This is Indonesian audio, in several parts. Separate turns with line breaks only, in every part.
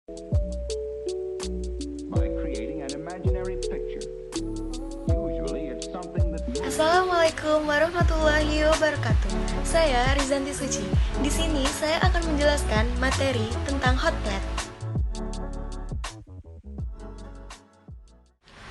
by creating an imaginary picture. Usually it's something that
Assalamualaikum warahmatullahi wabarakatuh. Saya Rizanti Suci. Di sini saya akan menjelaskan materi tentang hot plate.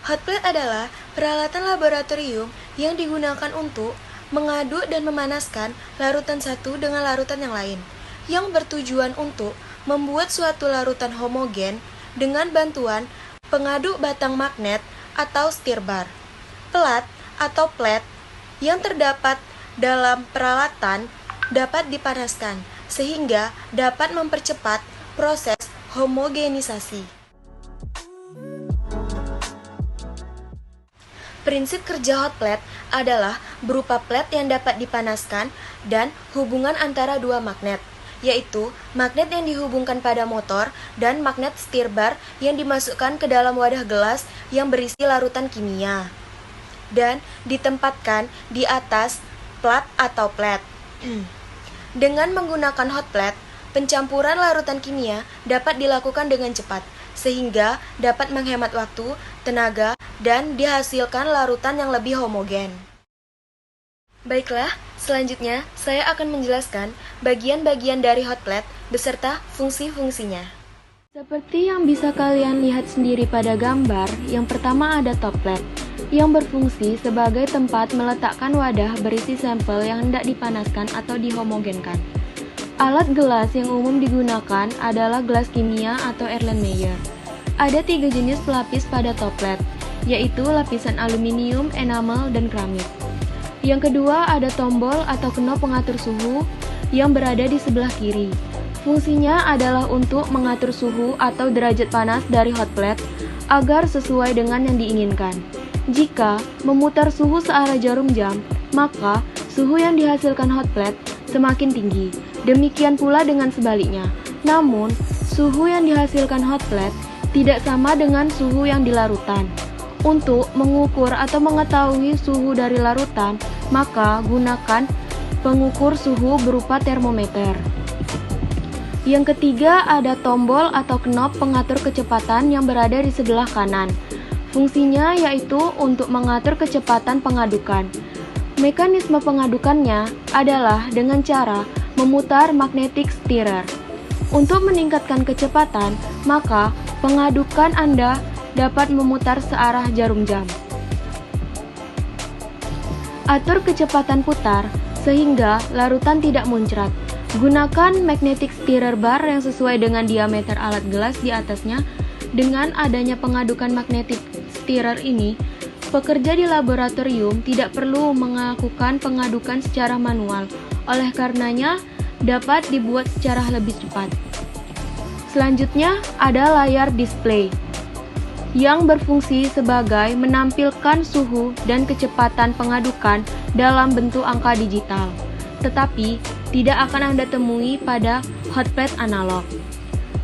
Hot plate adalah peralatan laboratorium yang digunakan untuk mengaduk dan memanaskan larutan satu dengan larutan yang lain, yang bertujuan untuk membuat suatu larutan homogen dengan bantuan pengaduk batang magnet atau stir bar. Pelat atau plate yang terdapat dalam peralatan dapat dipanaskan sehingga dapat mempercepat proses homogenisasi. Prinsip kerja hot plate adalah berupa plate yang dapat dipanaskan dan hubungan antara dua magnet, yaitu magnet yang dihubungkan pada motor dan magnet stir bar yang dimasukkan ke dalam wadah gelas yang berisi larutan kimia dan ditempatkan di atas plat atau plate. Dengan menggunakan hot plate, pencampuran larutan kimia dapat dilakukan dengan cepat sehingga dapat menghemat waktu, tenaga, dan dihasilkan larutan yang lebih homogen. Baiklah, selanjutnya saya akan menjelaskan bagian-bagian dari hot plate beserta fungsi-fungsinya. Seperti yang bisa kalian lihat sendiri pada gambar, yang pertama ada top plate, yang berfungsi sebagai tempat meletakkan wadah berisi sampel yang hendak dipanaskan atau dihomogenkan. Alat gelas yang umum digunakan adalah gelas kimia atau Erlenmeyer. Ada 3 jenis pelapis pada top plate, yaitu lapisan aluminium, enamel, dan keramik. Yang kedua ada tombol atau knop pengatur suhu yang berada di sebelah kiri. Fungsinya adalah untuk mengatur suhu atau derajat panas dari hot plate agar sesuai dengan yang diinginkan. Jika memutar suhu searah jarum jam, maka suhu yang dihasilkan hot plate semakin tinggi. Demikian pula dengan sebaliknya. Namun, suhu yang dihasilkan hot plate tidak sama dengan suhu yang di larutan. Untuk mengukur atau mengetahui suhu dari larutan, maka gunakan pengukur suhu berupa termometer. Yang ketiga ada tombol atau knop pengatur kecepatan yang berada di sebelah kanan. Fungsinya yaitu untuk mengatur kecepatan pengadukan. Mekanisme pengadukannya adalah dengan cara memutar magnetic stirrer. Untuk meningkatkan kecepatan, maka pengadukan Anda dapat memutar searah jarum jam. Atur kecepatan putar sehingga larutan tidak muncrat. Gunakan magnetic stirrer bar yang sesuai dengan diameter alat gelas di atasnya. Dengan adanya pengadukan magnetic stirrer ini, pekerja di laboratorium tidak perlu melakukan pengadukan secara manual. Oleh karenanya, dapat dibuat secara lebih cepat. Selanjutnya, ada layar display yang berfungsi sebagai menampilkan suhu dan kecepatan pengadukan dalam bentuk angka digital, tetapi tidak akan Anda temui pada hot plate analog.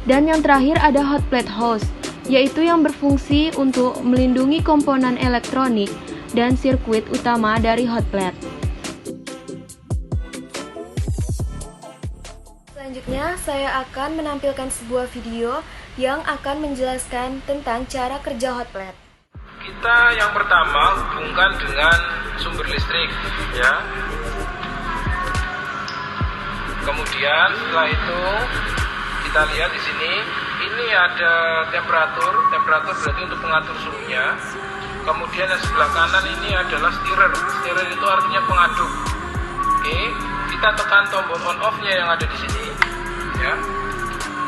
Dan yang terakhir ada hot plate host, yaitu yang berfungsi untuk melindungi komponen elektronik dan sirkuit utama dari hot plate. Selanjutnya, saya akan menampilkan sebuah video yang akan menjelaskan tentang cara kerja hot plate.
Kita yang pertama hubungkan dengan sumber listrik, ya. Kemudian setelah itu kita lihat di sini, ini ada temperatur berarti untuk pengatur suhunya. Kemudian yang sebelah kanan ini adalah stirrer. Stirrer itu artinya pengaduk. Oke, kita tekan tombol on off-nya yang ada di sini, ya.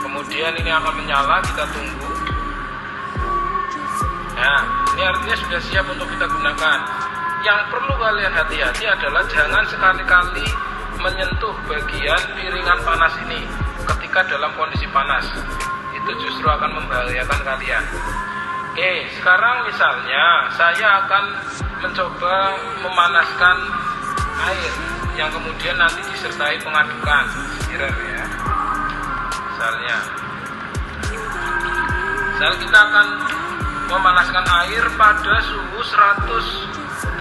Kemudian ini akan menyala, kita tunggu. Nah, ini artinya sudah siap untuk kita gunakan. Yang perlu kalian hati-hati adalah jangan sekali-kali menyentuh bagian piringan panas ini ketika dalam kondisi panas. Itu justru akan membahayakan kalian. Oke, sekarang misalnya saya akan mencoba memanaskan air yang kemudian nanti disertai pengadukan stirrer, ya. Misalnya kita akan memanaskan air pada suhu 100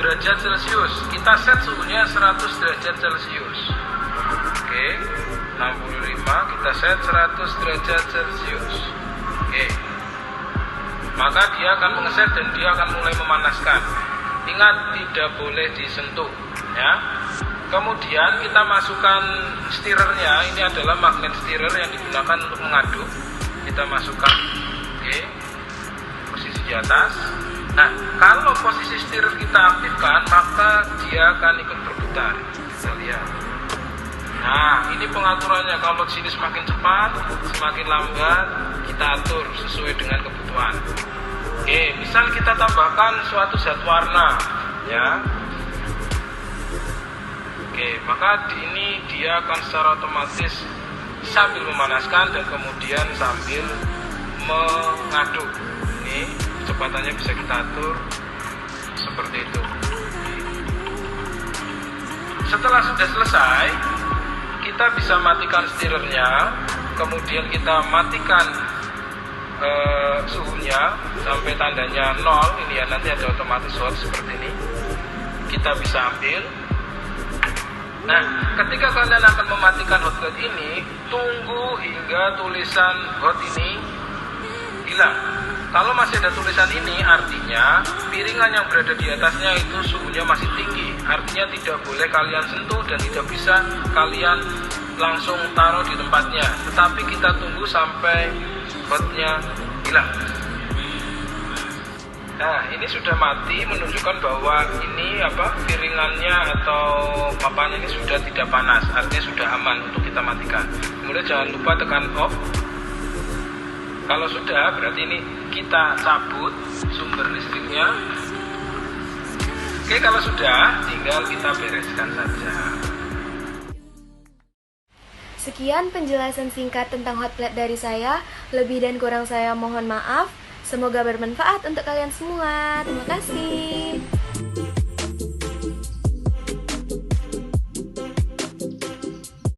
derajat Celcius. Kita set suhunya 100 derajat Celcius. Oke, 65 kita set 100 derajat Celcius. maka dia akan mengeset dan dia akan mulai memanaskan. Ingat, tidak boleh disentuh ya. Kemudian kita masukkan stirrernya. Ini adalah magnet stirrer yang digunakan untuk mengaduk. Kita masukkan, oke, posisi di atas. Nah, kalau posisi stirrer kita aktifkan, maka dia akan ikut berputar. Kita lihat. Nah, ini pengaturannya. Kalau sini semakin cepat, semakin lambat, kita atur sesuai dengan kebutuhan. Oke, misal kita tambahkan suatu zat warna, ya. Oke, maka ini dia akan secara otomatis sambil memanaskan dan kemudian sambil mengaduk. Ini kecepatannya bisa kita atur seperti itu. Setelah sudah selesai, kita bisa matikan stirrernya, kemudian kita matikan suhunya sampai tandanya 0. Ini ya, nanti ada otomatis hot seperti ini. Kita bisa ambil. Nah, ketika kalian akan mematikan hot plate ini, tunggu hingga tulisan hot ini hilang. Kalau masih ada tulisan ini, artinya piringan yang berada di atasnya itu suhunya masih tinggi. Artinya tidak boleh kalian sentuh dan tidak bisa kalian langsung taruh di tempatnya. Tetapi kita tunggu sampai hotnya hilang. Nah, ini sudah mati, menunjukkan bahwa ini piringannya atau papannya ini sudah tidak panas, artinya sudah aman untuk kita matikan. Kemudian jangan lupa tekan off. Kalau sudah, berarti ini kita cabut sumber listriknya. Oke, kalau sudah, tinggal kita bereskan saja.
Sekian penjelasan singkat tentang hot plate dari saya. Lebih dan kurang saya mohon maaf. Semoga bermanfaat untuk kalian semua. Terima kasih.